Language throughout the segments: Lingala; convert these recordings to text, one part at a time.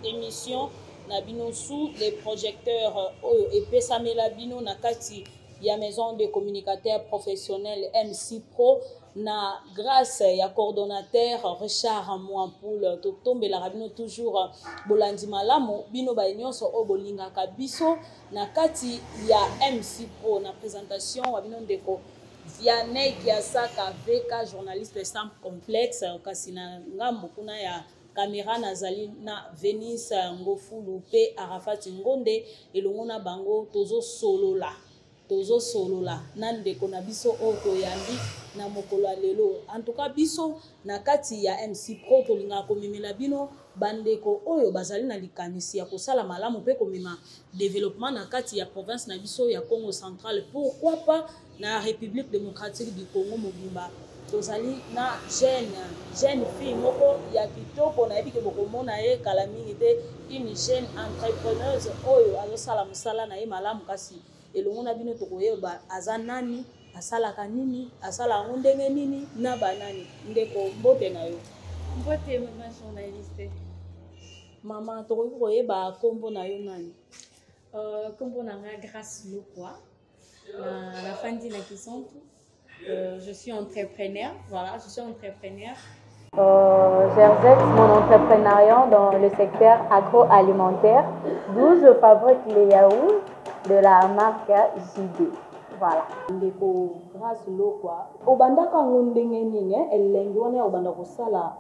émission na bino sous les projecteurs et pesamela bino na kati ya maison de communicateurs professionnels MC Pro na grâce ya coordonnateur Richard Mouampoul to tombela bino toujours bolandi malamu bino ba nyonso o bolingaka biso na kati ya MC Pro na présentation wa bino ndeko Vianney Kiasaka VK journaliste sans complexe kasi na ngambo kuna ya caméra nazali na Venice Ngofulu pe Arafat Ngonde elongona bango tozo solola nande kona biso oto yambi na mokolo lelo en tout cas biso na kati ya MC Pro tolinga komemela bino bandeko oyo bazali na likanisi ya kosala malamu pe komema développement na kati ya province na biso ya Congo central, pourquoi pas na République démocratique du Congo mobimba tozali na jeune fille moko ya kitoko na yebi ke bokomona ye kala mingi te une jeune entrepreneuse oyo azosala mosala na ye malamu kasi elongona bino tokoyeba aza nani asalaka nini asala ngo ndenge nini na banani ndeko mbote na yo. Mbote mama journaliste. Mama tokoki koyeba kombo na yo nani? Kombo na nga Grâce Lokwa na fandi na Kisantu. Je suis entrepreneur, voilà, je suis entrepreneur. J'exerce mon entrepreneuriat dans le secteur agroalimentaire, d'où je fabrique les yaourts de la marque JD. Voilà. Ndeko Grâce Lokwa. Obandaka ngondenge nini elengi wana obanda kosala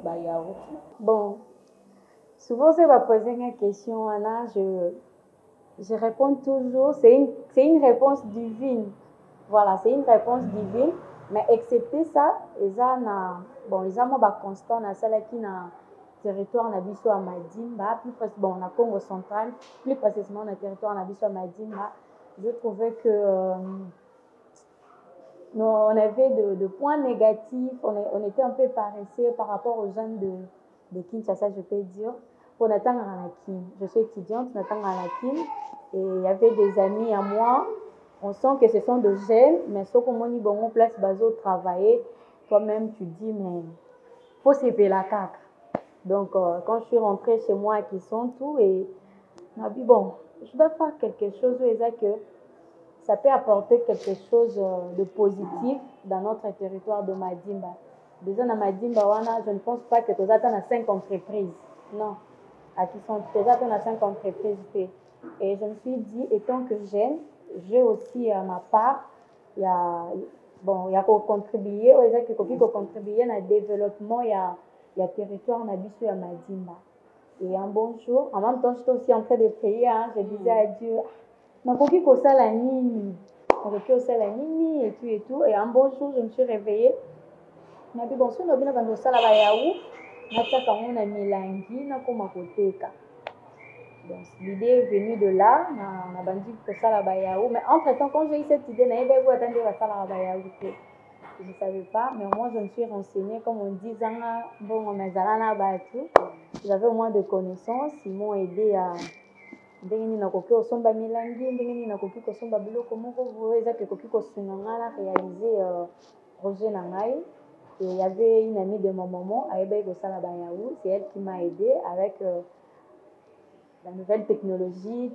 ba yaourt? Bon, souvent c'est va poser une question Anna, je réponds toujours, c'est une réponse divine. Voilà, c'est une réponse divine, mais excepté ça, ils ont ba constant na sala qui na territoire na biso à Madimba, plus précisément na Congo central, plus précisément na territoire na biso à Madimba. Je trouvais que on avait de points négatifs, on était un peu paresseux par rapport aux jeunes de Kinshasa, je peux dire. Pour Nathan Ranakin, je suis étudiante, Nathan Ranakin, et il y avait des amis à moi. On sent que ce sont de jeunes, mais sauf qu'on m'a dit bon, place bazo travailler, toi-même tu dis mais faut se payer la caca. Donc quand je suis rentrée chez moi qui sont tout et on a dit bon, je dois faire quelque chose que ça peut apporter quelque chose de positif dans notre territoire de Madimba. Déjà dans Madimba, je ne pense pas que tu attends à 5 entreprises. Non, à qui sont tu attends à 5 entreprises. Et je me suis dit, étant que jeune, j'ai aussi ma part, il y a contribuer, contribuer à développement, il y a territoire na biso ya Madimba. Et un bon jour, en même temps, j'étais aussi en train de prier, je disais à Dieu, nakoki kosala nini, et tout. Et un bon jour, je me suis réveillée, je me suis dit, bon, si on a bien vendu ça là-bas, on a milangi, na koma koteka. Donc, l'idée est venue de là, on a bandit pour ça la bayaou. Mais entre-temps, quand j'ai eu cette idée, je ne savais pas, mais moi je me suis renseignée, comme on dit, j'avais au moins de connaissances, ils m'ont aidé à réaliser projet Nangaï. Et il y avait une amie de mon maman, c'est elle qui m'a aidé avec la nouvelle technologie.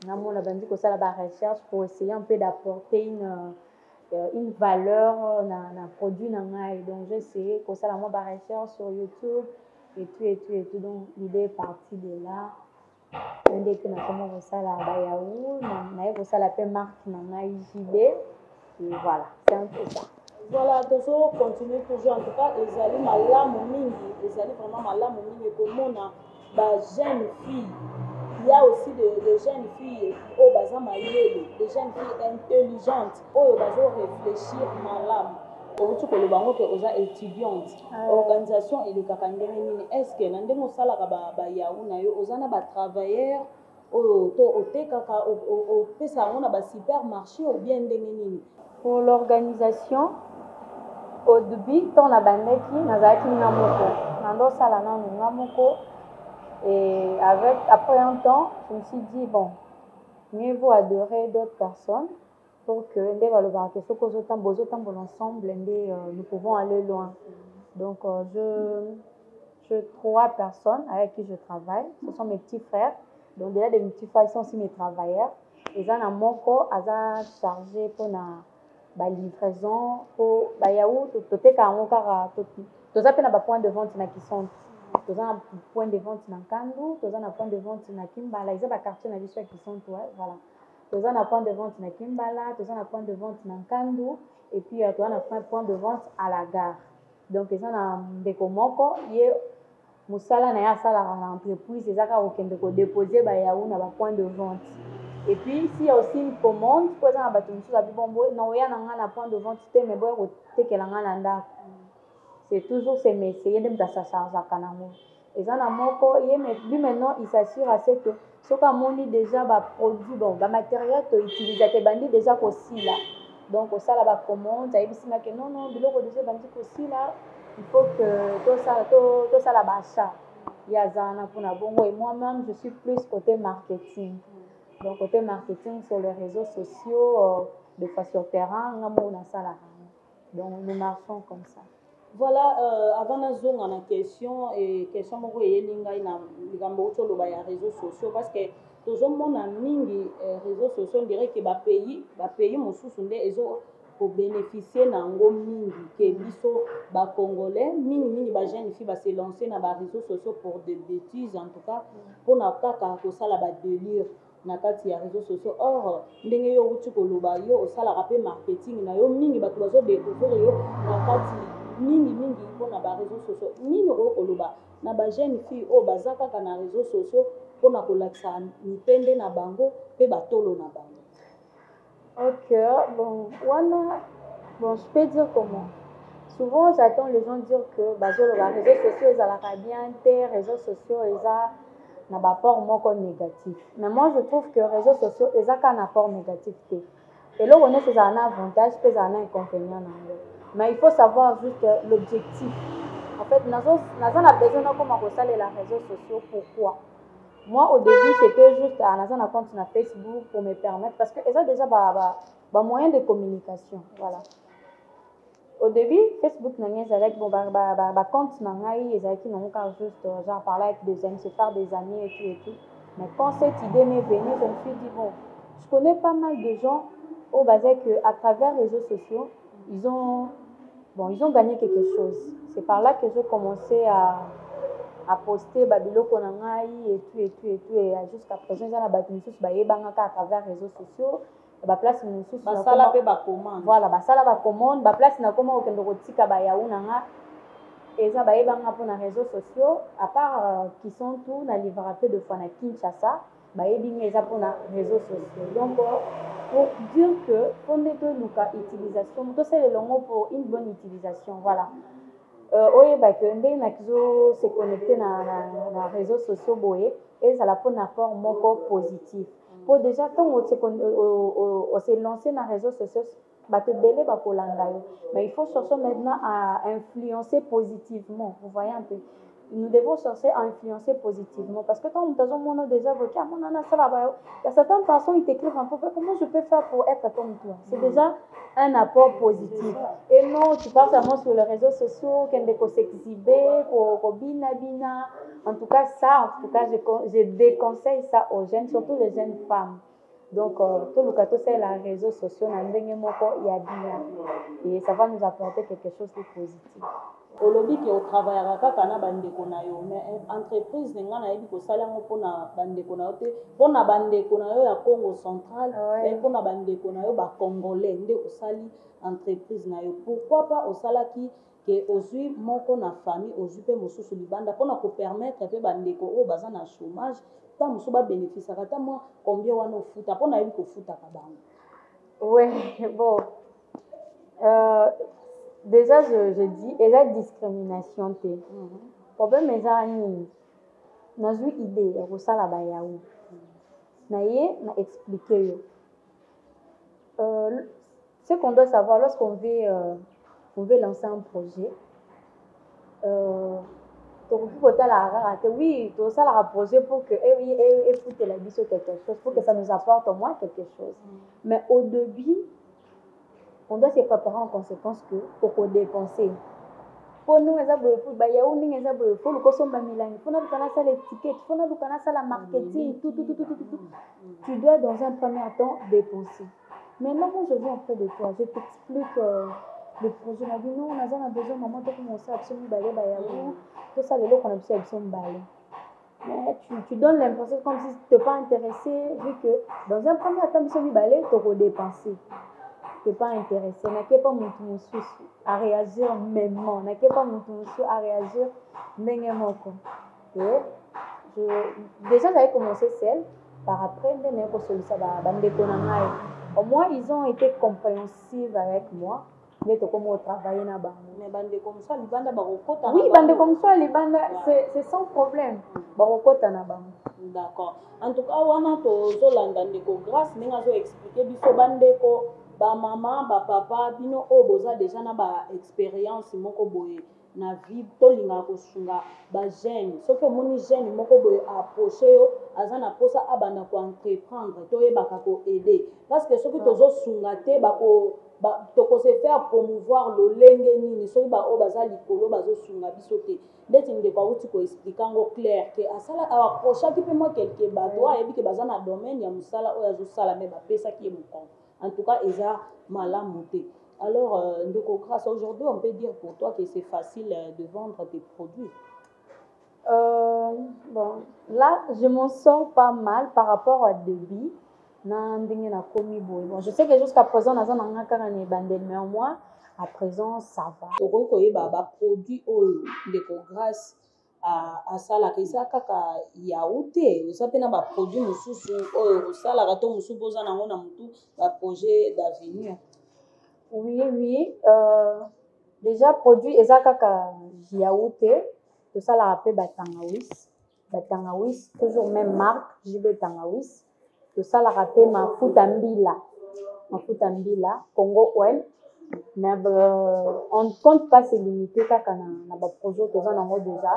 On a dit que ça la recherche pour essayer un peu d'apporter une valeur dans un produit. Donc j'ai essayé que ça la recherche sur YouTube et tout. Donc l'idée est partie de là. Dès que nous ça la bayaou, ça la paix marque JB. Et voilà, c'est un peu ça. Voilà, toujours continuer toujours en tout cas les alliés malamu mingi, les alliés vraiment malamu mingi comme on a ba jeune fille. Il y a aussi des jeunes filles au bazar maïlé, des jeunes filles intelligentes au bazar réfléchir malamu. Au tout que le bango que aux étudiantes, organisation et le kakandemini. Est-ce que nande mosala ba yaou na yo ozana ba travailleurs au kaka au pesa on a ba supermarché ou bien ndemini. Pour l'organisation, au début, on a bandeki nazaki ngamoko, nando sala na ngamoko. Et après un temps, je me suis dit, bon, mieux vaut adorer d'autres personnes pour que ensemble, nous pouvons aller loin. Donc, j'ai 3 personnes avec qui je travaille. Ce sont mes petits frères. Donc, déjà, mes petits frères, ils sont aussi mes travailleurs. Et ça, moko, aza chargé pour la livraison, pour la yaourt, tout est quand on a tout ça, na point de vente qui sont. Tout ça, point de vente na Kandu, tout ça, point de vente na Kimbala. Ils ont des quartiers na Bissau qui sont, voilà. Tout ça, point de vente na Kimbala, tout ça, point de vente na Kandu. Et puis, tout ça, point de vente à la gare. Donc, ils ont des komoko, musala na ya sala na entreprise ezaka okende ko déposer ba yaou na ba point de vente. Et puis s'il y a aussi une commande pour ça na bato mususu abi bombo na oya na nga na point de vente te mais boya ko tekela nga na ndako. C'est toujours ces messieurs de mtasa charge kanamo. Eza na moko ye mais lui maintenant il s'assure à ce que soka moni déjà ba produit bon ba matériel to utiliser te bandi déjà ko sila. Donc au sala ba commande ça ebisima que non biloko déjà bandi ko sila. Il faut que tout ça la bâche. Il y a Zana pour la bongo et moi-même je suis plus côté marketing. Donc côté marketing sur les réseaux sociaux, de fois sur terrain, on a ça là. Donc nous marchons comme ça. Voilà, avant de zoom en question et question moko yelinga ina ligambo tolo ba ya réseaux sociaux parce que toujours mon mingi réseaux sociaux on dirait que ba pays mosusu nde ezo pour bénéficier nango mingi ke biso ba congolais mingi ba jeunes filles ba se lancer na ba réseaux sociaux pour des bêtises en tout cas pour na kaka ko sala ba délire na kati ya réseaux sociaux. Or ndenge yo uti koloba yo osala rapé marketing na yo mingi bato bazo découvrir yo na kati mingi pour na ba réseaux sociaux nini ro koloba na ba jeunes filles o bazaka ka na réseaux sociaux pour na kolakisa mipende na bango pe batolo na bango. Ok, bon, je peux dire comment. Souvent, j'attends les gens dire que les réseaux sociaux, ils ont bien, les réseaux sociaux, ils ont un apport négatif. Mais moi, je trouve que les réseaux sociaux, ils ont un apport négatif. Et là, on a un avantage, puis un inconvénient. Mais il faut savoir juste l'objectif. En fait, nous avons besoin de comment les réseaux sociaux. Pourquoi? Moi, au début, c'était juste un compte sur Facebook pour me permettre, parce qu'ils ont déjà un moyen de communication. Voilà. Au début, Facebook, avec compte, ils ont juste genre parler avec des amis, se faire des amis et tout. Mais quand cette idée m'est venue, je me suis dit, bon, je connais pas mal de gens au basé qu'à travers les réseaux sociaux, ils ont gagné quelque chose. C'est par là que j'ai commencé à poster babiloko na ngai et tout et jusqu'à présent ça na ba mususu ba yebanga à travers les réseaux sociaux ba place mususu ba sala pe ba commande voilà ba sala ba commande ba place na koma okendo kotika ba yaou na nga eza ba yebanga pour na réseaux sociaux à part qui sont tout na livra peu de fois na Kinshasa ba yebinga eza pour na réseaux sociaux. Donc pour dire que fondé que luka utilisation tout c'est le longo pour une bonne utilisation, voilà. Se connecter dans les réseaux sociaux et ça la pour un apport positif. Pour déjà quand on s'est lancé dans les réseaux sociaux, mais il faut chercher maintenant à influencer positivement. Vous voyez un peu. Nous devons chercher à influencer positivement parce que quand on a des avocats, il y a certaines personnes qui t'écrivent un peu comment je peux faire pour être comme toi. C'est déjà un apport positif. Et non, tu passes seulement sur les réseaux sociaux, qu'on s'exhiber, qu'on bina. En tout cas, je déconseille ça aux jeunes, surtout les jeunes femmes. Donc, tout le cas, c'est les réseaux sociaux, et ça va nous apporter quelque chose de positif. Olobi ke o travaillera kaka na bandeko na yo mais entreprise nga na yebi ko sala ngo pona bandeko na yo te pona bandeko na yo ya Congo central et pona bandeko na yo ba congolais nde o sali entreprise na yo. Pourquoi pas o sala ki ke ozui moko na famille ozui pe mosusu libanda pona ko permettre pe bandeko o baza na chômage ta mosu ba bénéficier ta moi combien wana ofuta pona yebi ko futa ka bango. Ouais, bon. Déjà, je dis, il y a discrimination. Le problème est que nous avons une idée, nous avons expliqué. Ce qu'on doit savoir lorsqu'on veut lancer un projet, oui, tout ça un projet pour que quelque chose, pour que ça nous apporte au moins quelque chose. Mais au début, on doit se préparer en conséquence pour dépenser. po nous eza boye fo ba yaou ndenge eza boye fo lukosomba milangi fona lukana sala étiquette fona lukana sala marketing tout tu dois dans un premier temps dépenser. Maintenant moi je viens auprès de toi, je t'explique le projet na bino on a besoin maman to commencer à absolument baler ba yaou tout ça les qu'on a besoin absolument baler. Mais tu donnes l'impression comme si tu n'es pas intéressé, vu que dans un premier temps, tu vas dépenser. Tu n'es pas intéressé. Tu n'as pas mon à réagir même. Tu n'as pas mon à réagir même. Déjà, j'avais commencé seule. Par après, au moins, ils ont été compréhensifs avec moi. Mais comment travailler na bango. Mais bande comme ça, les bandes barokota. Oui, bande comme ça, les bandes, c'est sans problème. Barokota na bango. D'accord. En tout cas, wana to zolanda ndeko grâce ninga zo expliquer biso bande ko ba maman, ba papa, bino o boza déjà na ba expérience moko boye na vie to linga ko sunga ba jeune. Soki omoni jeune moko boye approcher yo, azana posa abanda ko entreprendre to yebaka ko aider. Parce que soki tozo sunga te bako toko se faire promouvoir le lenge nini soki ba o baza likolo bazo sunga biso te ndeti ndeko awuti ko expliquer ngo clair que asala approcher ki pe moi quelque bato ayebi ke baza na domaine ya musala oyo azosala me bapesa ki mokon en tout cas eza malamu te. Alors ndeko grâce aujourd'hui on peut dire pour toi que c'est facile de vendre tes produits. Bon là je m'en sors pas mal par rapport à début. Bon, je sais que jusqu'à présent, on a un bandel, mais moi, à présent, ça va. Donc, il y a des produits grâce à ça, il y a yaourt, ça peut être des produits des projets d'avenir. Oui. Déjà, produit, il y a yaourt, tout ça, la rappelle Batangawis, toujours même marque, JB Tangawis. Tout ça, la rappelle Mafuta Mbila, Congo Oil. Mais on ne compte pas se limiter à nos projets déjà.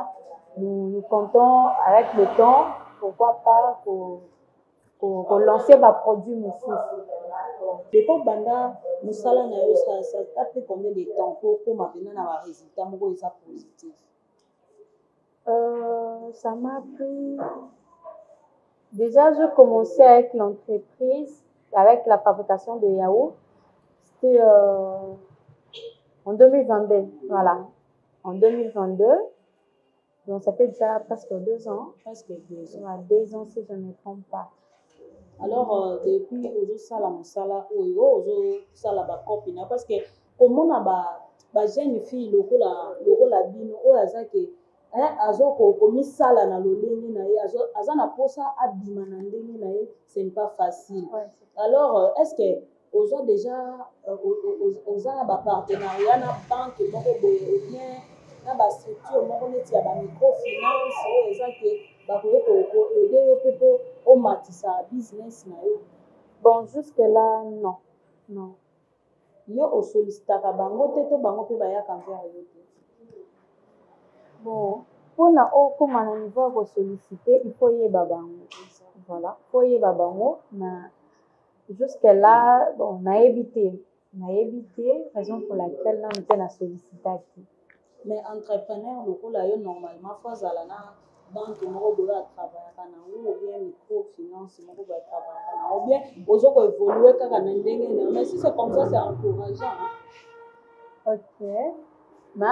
Nous comptons avec le temps, pourquoi pas, pour lancer des produits moussous. Depuis Banda, Moussala, ça t'a pris combien de temps pour maintenant avoir un résultat positif? Ça m'a pris. Déjà, je commençais avec l'entreprise, avec la fabrication de yaourts. C'était en 2022, voilà. En 2022, donc ça fait déjà presque 2 ans. Presque 2 ans. Ouais, 2 ans si je ne me trompe pas. Alors, depuis ozo sala musala oyo, ozo sala ba copine parce que comment na ba jeune fille lokola bino oyo azake azo komisala na lolenge na ye aza na posa abima na ndenge na ye c'est pas facile. Ouais. Alors est-ce que ozo déjà oza na ba partenariat na banque moko boye ou bien na ba structure moko neti ya ba microfinance oyo ezake bakoye ko aider yo pepo o matisa business na yo? Bon, jusque là non. Yo o sollicitaka bango te to bango pe bayaka envers yo te? Bon, pour na comme on a niveau pour solliciter, il faut y babango. Voilà, faut y babango. Mais jusque là, bon, on a évité, raison pour laquelle là on a sollicité. Mais entrepreneur, le normalement, faut aller na banque moko boye atravaillaka nango ou bien microfinance moko boye atravaillaka nango ou bien ozoko évoluer kaka na ndenge na mais si c'est comme ça c'est encourageant. Ok, mais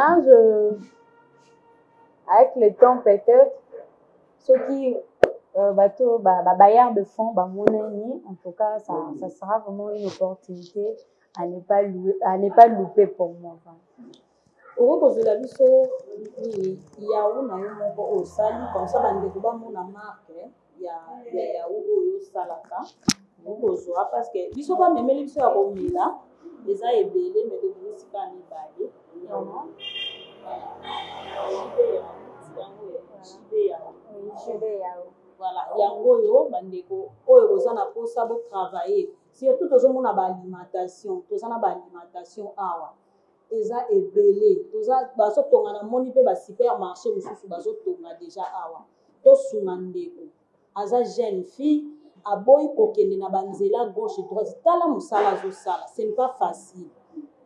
avec le temps peut-être ceux qui bailleurs de fonds en tout cas ça sera vraiment une opportunité à ne pas louper pour moi. okozela biso yaourt na yo moko osali comme ça bandeko bamona marque ya yaourt oyo osalaka okozwa parce que biso bamemeli biso ya komela eza ebele mais tobimisika ya mibale voilà yango oyo bandeko oyo boza na posa botravailler surtout tozomona baalimentation toza na baalimentation awa eza ebele bazotonga na moni mpe basupermarché mosusu bazotonga deja awa tosunga ndeko aza jeune fille aboyi kokende na banzela gauche droite tala mosala azosala ce n'est pas facile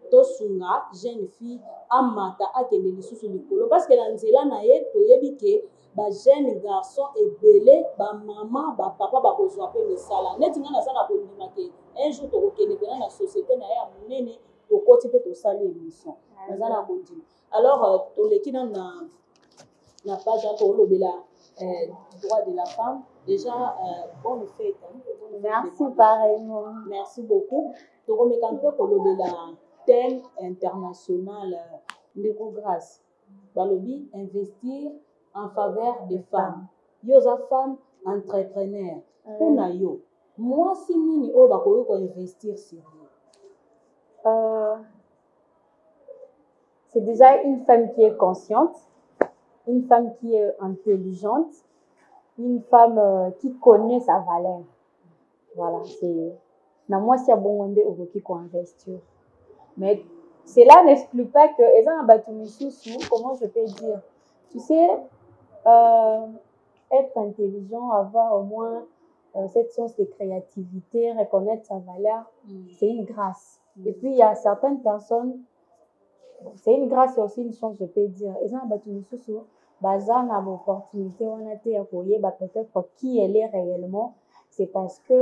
tosunga jeune fille amata akende lisusu likolo parce que na nzela na ye toyebi ke bajeune garçon ebele bamama bapapa bakozwa mpe misala neti nga naza na kondima ke un jour tokokende mpena na société na ye ya monene tokoti mpe tosali émission naza na kondima alors toleki nanu na page ya toolobela droit de la femme déjà bonne fête merci pareillement merci beaucoup tokomeka mpe kolobela thème international ndeko grâce balobi investir en faveur des femmes yo za femme entrepreneur mpona yo mwasi nini oyo bakoki koinvestir sur yo c'est déjà une femme qui est consciente, une femme qui est intelligente, une femme qui connaît sa valeur. Voilà, c'est na moi si bon wende okoki ko investir. Mais cela n'exclut pas que eza batu misusu, comment je peux dire, tu sais être intelligent, avoir au moins cette sens de créativité, reconnaître sa valeur, c'est une grâce. Et puis il y a certaines personnes, c'est une grâce et aussi une chance, je peux dire. Et ça, baza na opportunité on a été peut-être qui elle est réellement, c'est parce que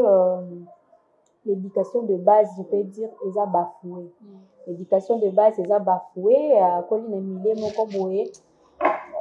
l'éducation de base, je peux dire, ils a bafoué. L'éducation de base, ils a bafoué.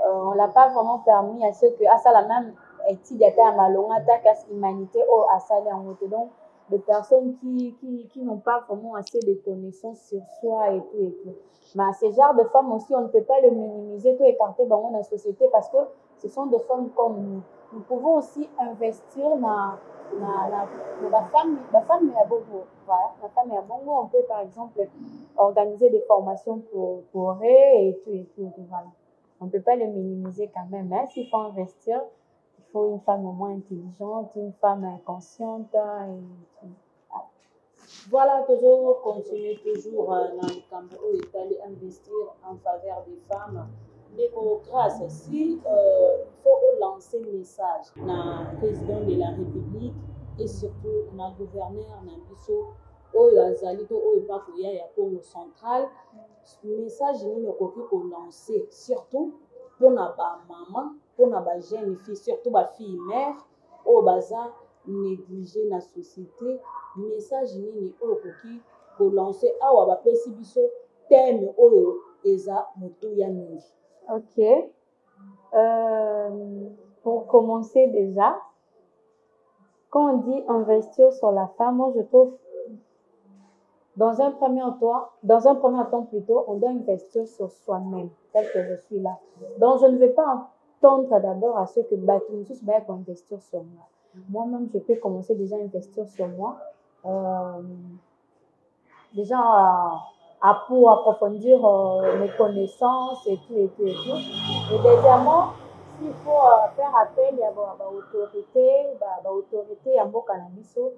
On l'a pas vraiment permis à ceux que ça la même étude à malonga ta casse humanité ou à ça en route. Donc de personnes qui n'ont pas vraiment assez de connaissances sur soi et tout. Mais ce genre de femmes aussi, on ne peut pas le minimiser, tout écarter dans la société parce que ce sont des femmes comme nous. Nous pouvons aussi investir dans la femme est à Bongo. Voilà, la femme est à Bongo. On peut par exemple organiser des formations pour eux et tout. Voilà. On ne peut pas le minimiser quand même. Hein. S'il faut investir, il faut une femme au moins intelligente, une femme consciente. Et voilà, toujours continuer toujours dans le camp où il fallait investir en faveur des femmes. Grâce, si il faut lancer un message au président de la République et surtout au gouverneur Nabiso, oyo azali to oyo pa koya ya Congo central, message nini okoki ko lancer surtout pour na ba maman, pour na ba jeune fille, surtout ba fille mère oyo baza négligé na société, message nini oyo okoki ko lancer awa ba pesi biso thème oyo eza motuya mingi. Ok. Pour commencer déjà, quand on dit investir sur la femme, moi je trouve dans un premier temps plutôt, on doit investir sur soi-même, tel que je suis là. Donc je ne vais pas entendre d'abord à ceux que tous va investir sur moi. Moi-même, je peux commencer déjà à investir sur moi. Déjà pour approfondir mes connaissances et tout. Et deuxièmement, s'il faut faire appel à l'autorité à Bokanabiso,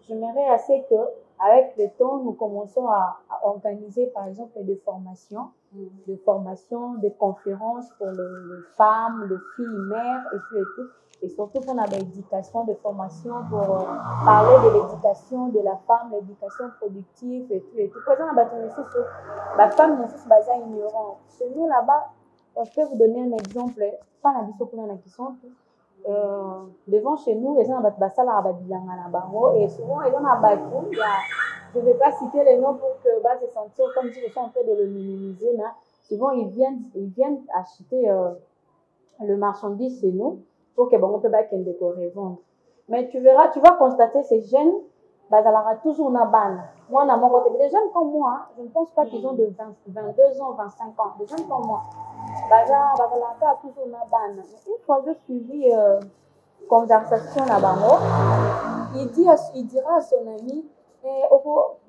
j'aimerais assez que, avec le temps, nous commençons à organiser par exemple des formations, des conférences pour les femmes, les filles mères et tout. Et surtout qu'on a l'éducation, des formations pour parler de l'éducation de la femme, l'éducation productive et tout. Par exemple, la femme ne sont pas ignorante. Chez nous là-bas, je peux vous donner un exemple. Pas la qui sont devant chez nous, les gens et souvent ils ont abattu. Je ne vais pas citer les noms pour que se sentir comme si je suis en train de le minimiser. Mais souvent ils viennent acheter le marchandise chez nous pour que on peut pas qu'elle décorer vendre. Mais tu vas constater ces jeunes, toujours na ban. Moi na mon côté, des jeunes comme moi, je ne pense pas qu'ils ont de 22 ans, 25 ans. Des jeunes comme moi, toujours na ban. Une fois j'ai suivi conversation na bango, il dira à son ami,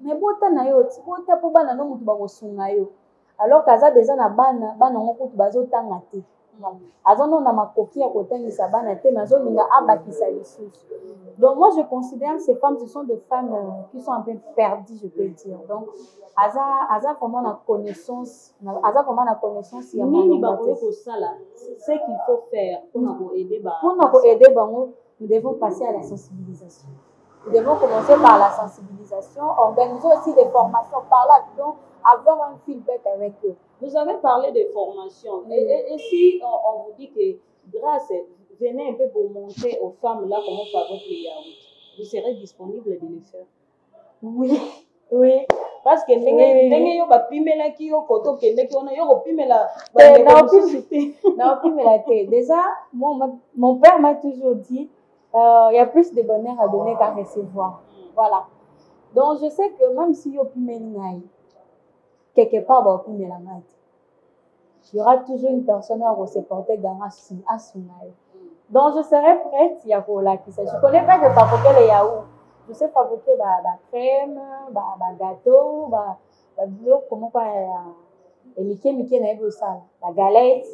mais bota na yo, bota po bana no mutu bakosunga yo. Alors kaza déjà na bana ngo kutu bazotanga te. Azono na makoki ya kotangisa bana te mais azolinga abakisa lisusu. Donc moi je considère que ces femmes, ce sont des femmes qui sont un peu perdues, je peux dire. Donc aza vraiment na connaissance ya nini bakoki kosala, ce qu'il faut faire pour aider bango. Nous devons passer à la sensibilisation. Nous devons commencer par la sensibilisation, organiser aussi des formations par là. Donc, avoir un feedback avec eux. Vous avez parlé de formation. Et si on vous dit que grâce, venez un peu pour montrer aux femmes là comment fabrique les yaourts, vous serez disponible de le faire? Oui, oui. Parce que ndenge yo bapimelaki yo koto kendeki wana yo kopimela déjà mon père m'a toujours dit il y a plus de bonheur à donner qu'à recevoir. Voilà. Donc je sais que même si yo pimeli ngai quelque part ba pimela ngai, il y aura toujours une personne qui se porter garant à son aïe. Donc je serai prête il y a pour la qui je connais pas de fabriquer les yaourts. Je sais fabriquer la crème, gâteau, comment quoi, la galette.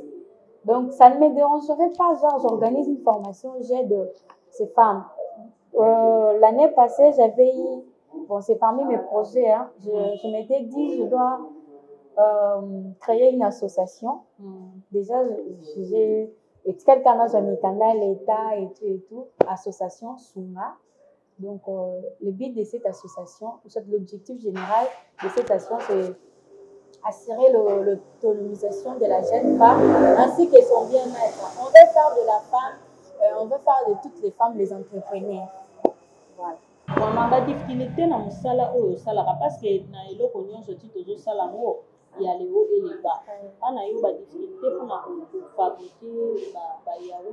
Donc, ça ne me dérangerait pas, genre, j'organise une formation, j'aide ces femmes. L'année passée, j'avais eu, bon, c'est parmi mes projets, hein, je m'étais dit, je dois créer une association. Déjà, j'ai quelqu'un n'a jamais été l'État et tout, association Sunga. Donc, le but de cette association, l'objectif général de cette association, c'est assurer l'autonomisation de la jeune femme ainsi que son bien-être. On veut faire de la femme, on veut faire de toutes les femmes les entrepreneurs. Voilà. On a des difficultés dans le salaire parce que dans les locaux, on a des salaires, il y a les hauts et les bas. On a eu des difficultés pour fabriquer des yaourts,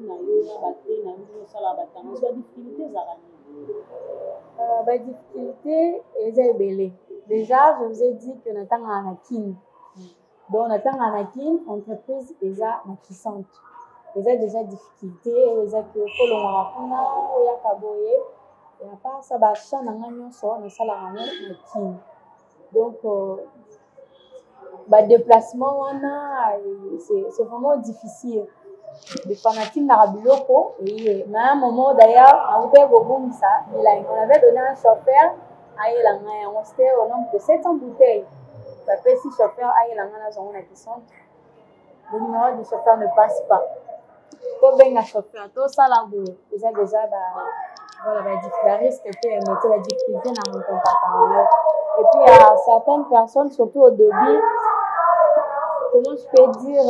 des difficultés des difficultés, elles déjà, je vous ai dit que nous avons un Anakin. Donc, nous avons un Anakin, entreprise déjà puissante. Ils ont déjà difficultés, ils ont que faut le rapuna, il y a kaboye, et à part ça, chat n'a rien sur le salaire Anakin. Donc, déplacement, c'est vraiment difficile. Les fanatiques d'Arabiloko, et à un moment d'ailleurs, on avait donné un chauffeur à Yelanga, on était au nombre de 700 bouteilles. Si chauffeur à Yelanga, le numéro du chauffeur ne passe pas. Pour bien un chauffeur, tout ça là, vous avez déjà la risque de mettre la difficulté dans mon contact. Et puis, il y a certaines personnes, surtout au début, comment je peux dire,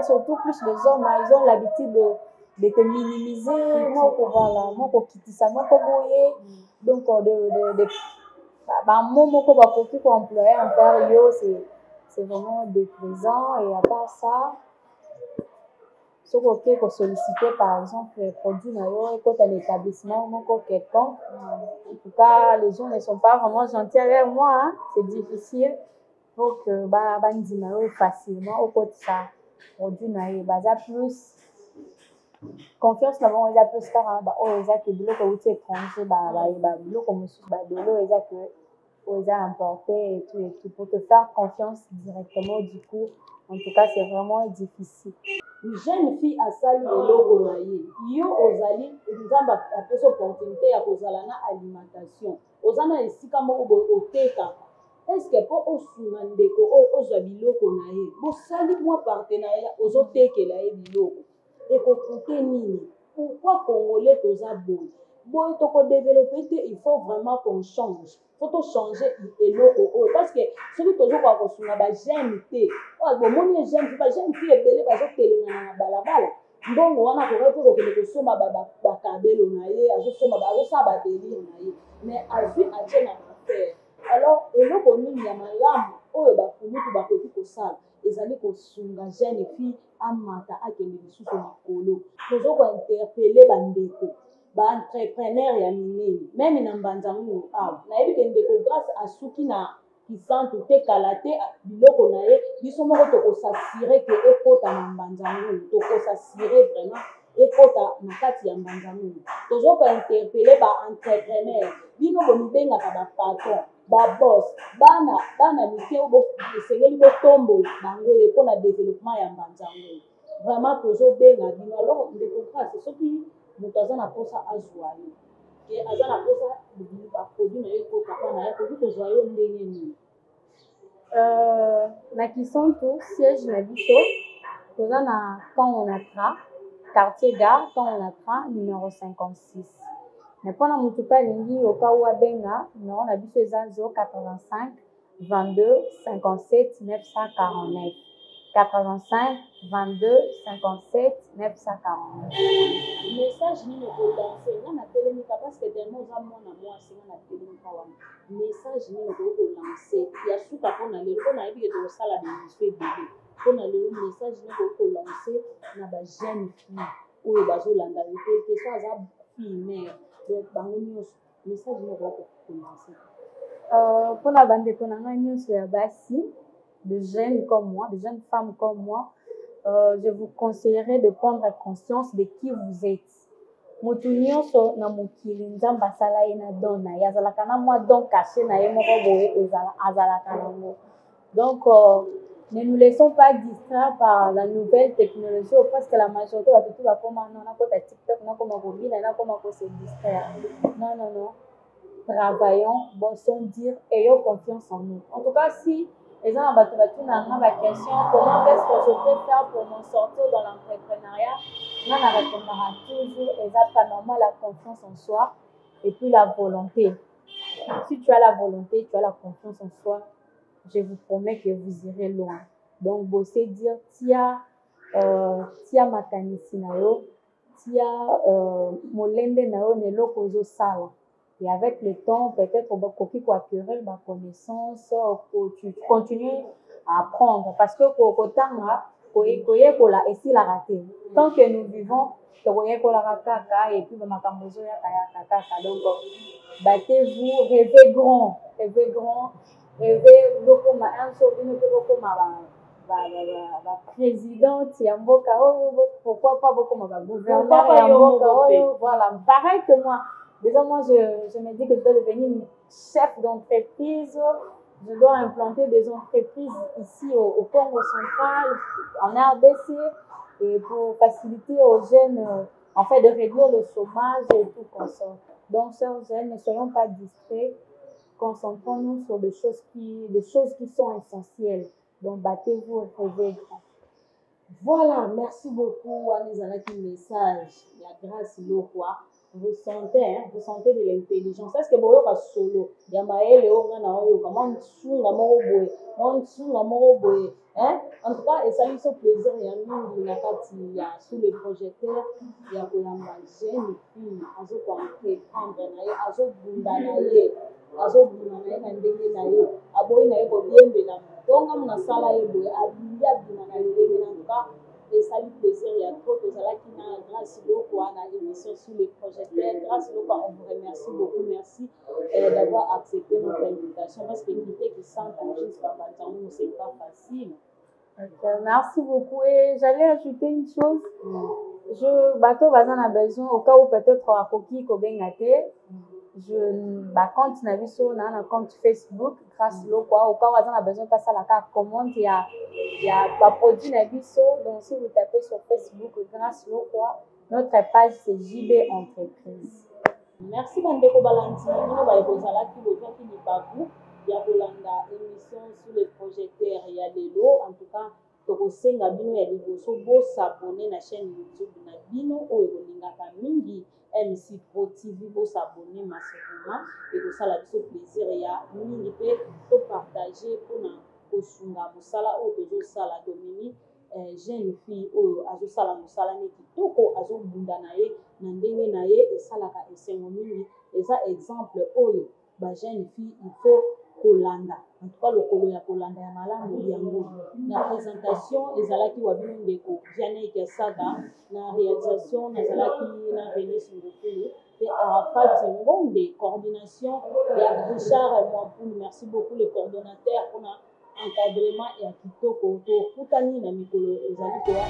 surtout plus les hommes, ils ont l'habitude de te minimiser, donc c'est vraiment déplaisant. Et à part ça, ce qu'on peut solliciter par exemple les produits quand un établissement quelconque, en tout cas les gens ne sont pas vraiment gentils avec moi, hein. C'est difficile pour que facilement au côté ça produit plus confiance n'avons déjà plus car que de étranger importé et tout pour te faire confiance directement. Du coup, en tout cas, c'est vraiment difficile. Une jeune fille a sali eloko na ye yo ozali nzamba apesa opportunité ya kozala na alimentation ozana esika moko oteka est-ce po osunga ndeko ozwa biloko na ye bosali mwa partenariat ozotekela ye biloko ekokute nini? Pourquoi congolais toza boye tokodévelopper te, il faut vraiment qu'on change. Faut changer eloko parce que soki tozokoka kosunga bagene te bomoni egene fille ebele bazotelenga na balabala mbongo wana kokai mpe kokende kosomba bakabelo na ye azosala badelire na ye mais azwi atie na affaire. Alors eloko nini ya malamu oyo bakulutu bakoki kosala ezali kosunga jeune fille amata akende lisusu likolo tozokointerpele bandeko ba-entrepreneur ya minene meme na mbanzango awa nayebi ke ndeko grâce asuki na kisantu te kala te biloko na ye biso moko tokosasire ke ekota na mbanzango tokosasire vraiment ekota na kati ya mbanzango tozokointerpele ba-entrepreneur bino bomibengaka bapatron babos bana mike esengeli botombola bango mpona développement ya mbanzango vraiment tozobenga bino. Alors ndeko grâce soki moto aza na posa azwa yo ke aza na posa baproduit na ye ekota mpa na ye koki kozwa yo ndenge nini? Na Kisantu siège na biso toza na quand on a quartier gare quand on a numéro 56. Mais pendant mon tout pas lingi au cas où abenga non na biso eza 085 22 57 949 85 22 57 949. Message nini kolancer nga na telemika parce que tellement za mwana mwasi nga na telemika wana message nini kolancer ya suka mpona lelo mpona yebi ke tokosala bémission ebele mpona lelo message nini kolancer na bajeune fille oyo bazolanda te question aza fille mère donc bango nyonso message nini kolancer Mpona bandeko na ngai nyonso ya basi de jeunes comme moi, de jeunes femmes comme moi, je vous conseillerais de prendre conscience de qui vous êtes. Motu nyonso na mokili nzambe asala ye na don na ye azalaka na mwa don caché na ye moko boye azalaka nango. Donc ne nous laissons pas distraire par la nouvelle technologie parce que la majorité va tout bakoma non nakota TikTok nakoma kobina nakoma ko se distraire. Non non non. Travaillons, bossons dire, ayons confiance en nous. En tout cas, si les gens ont la question, comment est-ce que je peux faire pour m'en sortir dans l'entrepreneuriat, on répondra toujours, les pas normal, la confiance en soi et puis la volonté. Si tu as la volonté, tu as la confiance en soi, je vous promets que vous irez loin. Donc, bosser dire, tia makanisi na yo, tia molende na yo nelo kozo sala. Et avec le temps, peut-être on va acquérir ma connaissance, tu continues à apprendre. Parce que la raté. Tant que nous vivons, et puis donc battez-vous, rêvez grand, rêvez beaucoup un jour présidente ya mboka pourquoi pas beaucoup gouverneur ya mboka voilà pareil que moi. Déjà, moi, je me dis que je dois devenir une chef d'entreprise. Je dois implanter des entreprises ici au Congo central, en RDC, et pour faciliter aux jeunes, en fait, de réduire le chômage et tout comme ça. Donc, chers jeunes, ne soyons pas distraits. Concentrons-nous sur des choses qui sont essentielles. Donc, battez-vous et rêvez grand. Voilà, merci beaucoup, Anizalaki message. La grâce, le roi. Vous sentez de l'intelligence. Est-ce que vous avez solo? Il y a maël et on a eu comment sunga moroboé. En tout cas, et ça lui fait plaisir. Il y a nous, il y a sous les projecteurs, il y a pour la jeune fille, azo comprendre naye, azo bundanaye, ndenge naye, aboyi naye ko biembela. Donc on a sala yeboye, abiya binanaye ndenge en tout cas. Et ça lui plaisir, il y a trop de gens qui n'ont grâce beaucoup à l'émission sur les projecteurs. Grâce beaucoup, on vous remercie beaucoup. Merci d'avoir accepté notre invitation parce que quitter qui s'enregistre par Bantamou, ce n'est pas facile. Okay, merci beaucoup. Et j'allais ajouter une chose. Bateau Bazan a besoin, au cas où peut-être à Koki Kobengate, quand tu as vu sur un compte Facebook, grâce au cas où Bazan a besoin de passer la carte commande, il y a pas produit Nabiso. Donc si vous tapez sur Facebook, grâce au quoi, notre page c'est JB Entreprise. Merci Bandeko Balantine. Nous va kozala ki besoin ki libabu ya kolanda émission sur les projecteurs ya lelo. En tout cas, tokosenga bino ya liboso bo s'abonner na chaîne YouTube na bino oyo kolingaka mingi MC Pro TV bo s'abonner massivement et que ça la biso plaisir ya mingi pe to partager pour na kosunga musala oyo tozo sala domini jeune fille oyo azosala musala ne kitoko azobunda na ye na ndenge na ye esalaka esengo mingi eza exemple oyo ba jeune fille il faut kolanda en tout cas lokolo ya kolanda ya malamu yango na présentation ezalaki wa bino ndeko Vianney Kesaka na réalisation nazalaki na René Sungokulu et Arafat Ngonde coordination ya Richard Mwampulu. Merci beaucoup les coordonnateurs pour encadrement et à kitoko to kutani na mikolo ezali kwa